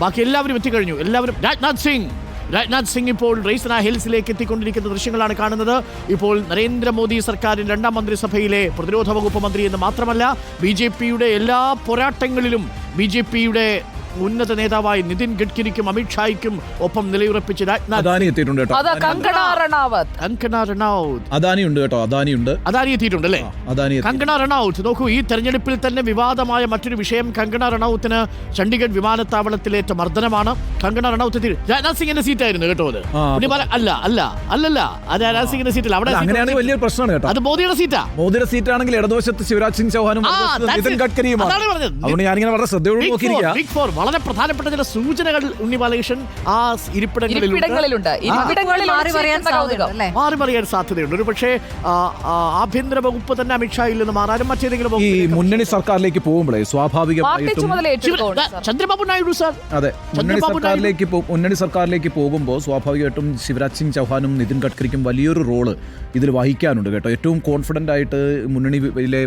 ബാക്കി എല്ലാവരും എത്തിക്കഴിഞ്ഞു. എല്ലാവരും രാജ്നാഥ് സിംഗ് ഇപ്പോൾ റെയ്സിന ഹിൽസിലേക്ക് എത്തിക്കൊണ്ടിരിക്കുന്ന ദൃശ്യങ്ങളാണ് കാണുന്നത്. ഇപ്പോൾ നരേന്ദ്രമോദി സർക്കാരിൻ്റെ 2ാം മന്ത്രിസഭയിലെ പ്രതിരോധ വകുപ്പ് മന്ത്രി എന്ന് മാത്രമല്ല BJPയുടെ എല്ലാ പോരാട്ടങ്ങളിലും BJPയുടെ ഉന്നത നേതാവായി നിതിൻ ഗഡ്കരിക്കും അമിത്ഷായ്ക്കും ഒപ്പം നിലയുറപ്പിച്ച് അദാനി എത്തിയിട്ടുണ്ട് കേട്ടോ. അദാനി എത്തിയിട്ടുണ്ട് അല്ലേ? കങ്കണ റണൌത്ത് നോക്കൂ, ഈ തെരഞ്ഞെടുപ്പിൽ തന്നെ വിവാദമായ മറ്റൊരു വിഷയം കങ്കണ റണൌത്തിന് ചണ്ഡീഗഡ് വിമാനത്താവളത്തിലേറ്റ മർദ്ദനമാണ്. കങ്കണ റണൌത്ത് എത്തി. രാജ്നാഥ് സിംഗിന്റെ സീറ്റായിരുന്നു കേട്ടോ അത്. അല്ലല്ല അത് രാജ്നാഥ് സിംഗിന്റെ സീറ്റിൽ അവിടെ വലിയ പ്രശ്നമാണ് കേട്ടോ. അത് മോദിയുടെ സീറ്റാ. മോദിയുടെ സീറ്റാണെങ്കിൽ ഇടതുവശത്ത് ശിവരാജ് സിംഗ് ചൗഹാനും നിതിൻ ഗഡ്കരിയുമാണ്. അതുകൊണ്ട് ഞാനിങ്ങനെ വളരെ ശ്രദ്ധയോടെ നോക്കിയിരിക്കുക. വളരെ പ്രധാനപ്പെട്ട ചില സൂചനകൾ ഉണ്ണി ബാലകൃഷ്ണൻ ആ ഇരിപ്പിടങ്ങളിലുണ്ട്. മാറി പറയാൻ സാധ്യതയുണ്ട്. ഒരു പക്ഷേ ആഭ്യന്തര വകുപ്പ് തന്നെ അമിത്ഷായിൽ നിന്ന് മാറാനും മറ്റേതെങ്കിലും ഈ മുന്നണി സർക്കാരിലേക്ക് പോകുമ്പോഴേ സ്വാഭാവികമായിട്ടും ചന്ദ്രബാബു നായിഡു സാർ അതെ മുന്നണി സർക്കാരിലേക്ക് പോകുമ്പോൾ സ്വാഭാവികമായിട്ടും ശിവരാജ് സിംഗ് ചൗഹാനും നിതിൻ ഗഡ്കരിക്കും വലിയൊരു റോള് ഇതിൽ വഹിക്കാനുണ്ട് കേട്ടോ. ഏറ്റവും കോൺഫിഡൻ്റ് ആയിട്ട് മുന്നണിയിലെ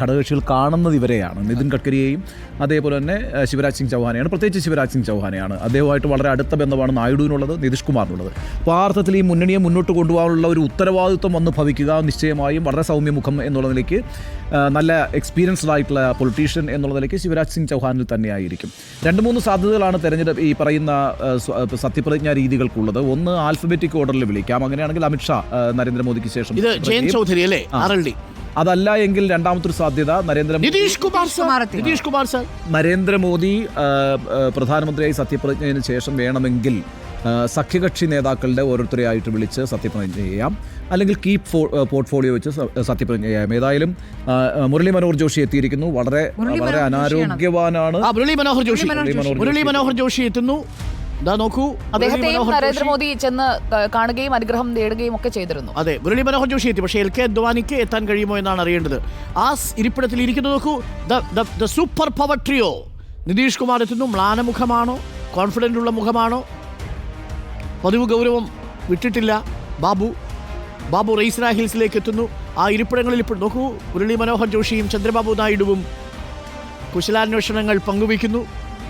ഘടകകക്ഷികൾ കാണുന്നത് ഇവരെയാണ്, നിതിൻ ഗഡ്കരിയെയും അതേപോലെ തന്നെ ശിവരാജ് സിംഗ് ചൗഹാനെയാണ്. പ്രത്യേകിച്ച് ശിവരാജ് സിംഗ് ചൗഹാനെയാണ്. അദ്ദേഹമായിട്ട് വളരെ അടുത്ത ബന്ധമാണ് നായിഡുവിനുള്ളത്, നിതീഷ് കുമാറിനുള്ളത്. അപ്പോൾ ആ അർത്ഥത്തിൽ ഈ മുന്നണിയെ മുന്നോട്ട് കൊണ്ടുപോകാനുള്ള ഒരു ഉത്തരവാദിത്വം വന്ന് ഭവിക്കുക നിശ്ചയമായും വളരെ സൗമ്യമുഖം എന്നുള്ള നിലയ്ക്ക് നല്ല എക്സ്പീരിയൻസ്ഡ് ആയിട്ടുള്ള പൊളിറ്റീഷ്യൻ എന്നുള്ള നിലയ്ക്ക് ശിവരാജ് സിംഗ് ചൗഹാനിൽ തന്നെയായിരിക്കും. 2-3 സാധ്യതകളാണ് തെരഞ്ഞെടുപ്പ് ഈ പറയുന്ന സത്യപ്രതിജ്ഞാ രീതികൾക്കുള്ളത്. ഒന്ന് ആൽഫബറ്റിക് ഓർഡറിൽ വിളിക്കാം. അങ്ങനെയാണെങ്കിൽ അമിത്ഷാ നരേന്ദ്രമോദിക്ക് ശേഷം, അതല്ല എങ്കിൽ രണ്ടാമത്തൊരു സാധ്യത നിതീഷ് കുമാർ സാർ നരേന്ദ്രമോദി പ്രധാനമന്ത്രിയായി സത്യപ്രതിജ്ഞയ്ക്ക് ശേഷം വേണമെങ്കിൽ സഖ്യകക്ഷി നേതാക്കളുടെ ഓരോരുത്തരെയായിട്ട് വിളിച്ച് സത്യപ്രതിജ്ഞ ചെയ്യാം, അല്ലെങ്കിൽ കീപ് പോർട്ട്ഫോളിയോ വെച്ച് സത്യപ്രതിജ്ഞ ചെയ്യാം. ഏതായാലും മുരളി മനോഹർ ജോഷി എത്തിയിരിക്കുന്നു. വളരെ അനാരോഗ്യവാനാണ് മുരളി മനോഹർ ജോഷി എത്തുന്നു. നോക്കൂ, അദ്ദേഹത്തെയും നരേന്ദ്രമോദി ചെന്ന് കാണുകയും അനുഗ്രഹം നേടുകയും ഒക്കെ ചെയ്തിരുന്നു. അതെ, മുരളി മനോഹർ ജോഷി എത്തി. പക്ഷേ LK അദ്വാനിക്ക് എത്താൻ കഴിയുമോ എന്നാണ് അറിയേണ്ടത്. ആ ഇരിപ്പിടത്തിൽ ഇരിക്കുന്നത് നോക്കൂ, the super power trio. Nitish Kumar എത്തുന്നു. മ്ലാനമുഖമാണോ, കോൺഫിഡൻ്റ് ഉള്ള മുഖമാണോ? പതിവ് ഗൗരവം വിട്ടിട്ടില്ല. ബാബു റെയ്സിന ഹിൽസിലേക്ക് എത്തുന്നു. ആ ഇരിപ്പിടങ്ങളിൽ ഇപ്പോൾ നോക്കൂ, മുരളി മനോഹർ ജോഷിയും ചന്ദ്രബാബു നായിഡുവും കുശലാന്വേഷണങ്ങൾ പങ്കുവയ്ക്കുന്നു.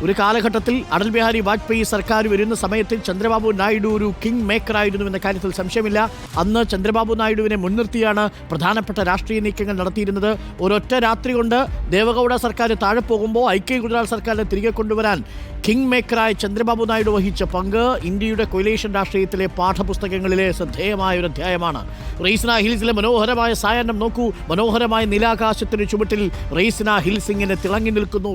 ഒരു കാലഘട്ടത്തിൽ അടൽ ബിഹാരി വാജ്പേയി സർക്കാർ വരുന്ന സമയത്ത് ചന്ദ്രബാബു നായിഡു ഒരു കിങ് മേക്കർ ആയിരുന്നു എന്ന കാര്യത്തിൽ സംശയമില്ല. അന്ന് ചന്ദ്രബാബു നായിഡുവിനെ മുൻനിർത്തിയാണ് പ്രധാനപ്പെട്ട രാഷ്ട്രീയ നീക്കങ്ങൾ നടത്തിയിരുന്നത്. ഒരൊറ്റ രാത്രി കൊണ്ട് ദേവഗൌഡ സർക്കാർ താഴെ പോകുമ്പോൾ ഐക്യ ഗുജറാത്ത് സർക്കാരിനെ തിരികെ കൊണ്ടുവരാൻ കിങ് മേക്കറായ ചന്ദ്രബാബു നായിഡു വഹിച്ച പങ്ക് ഇന്ത്യയുടെ കൊയിലേഷൻ രാഷ്ട്രീയത്തിലെ പാഠപുസ്തകങ്ങളിലെ ശ്രദ്ധേയമായ ഒരു അധ്യായമാണ്. റെയ്സിന ഹിൽസിലെ മനോഹരമായ സായാഹ്നം നോക്കൂ, മനോഹരമായ നീലാകാശത്തിന് ചുവട്ടിൽ റെയ്സിന ഹിൽസ് ഇങ്ങനെ തിളങ്ങി നിൽക്കുന്നു.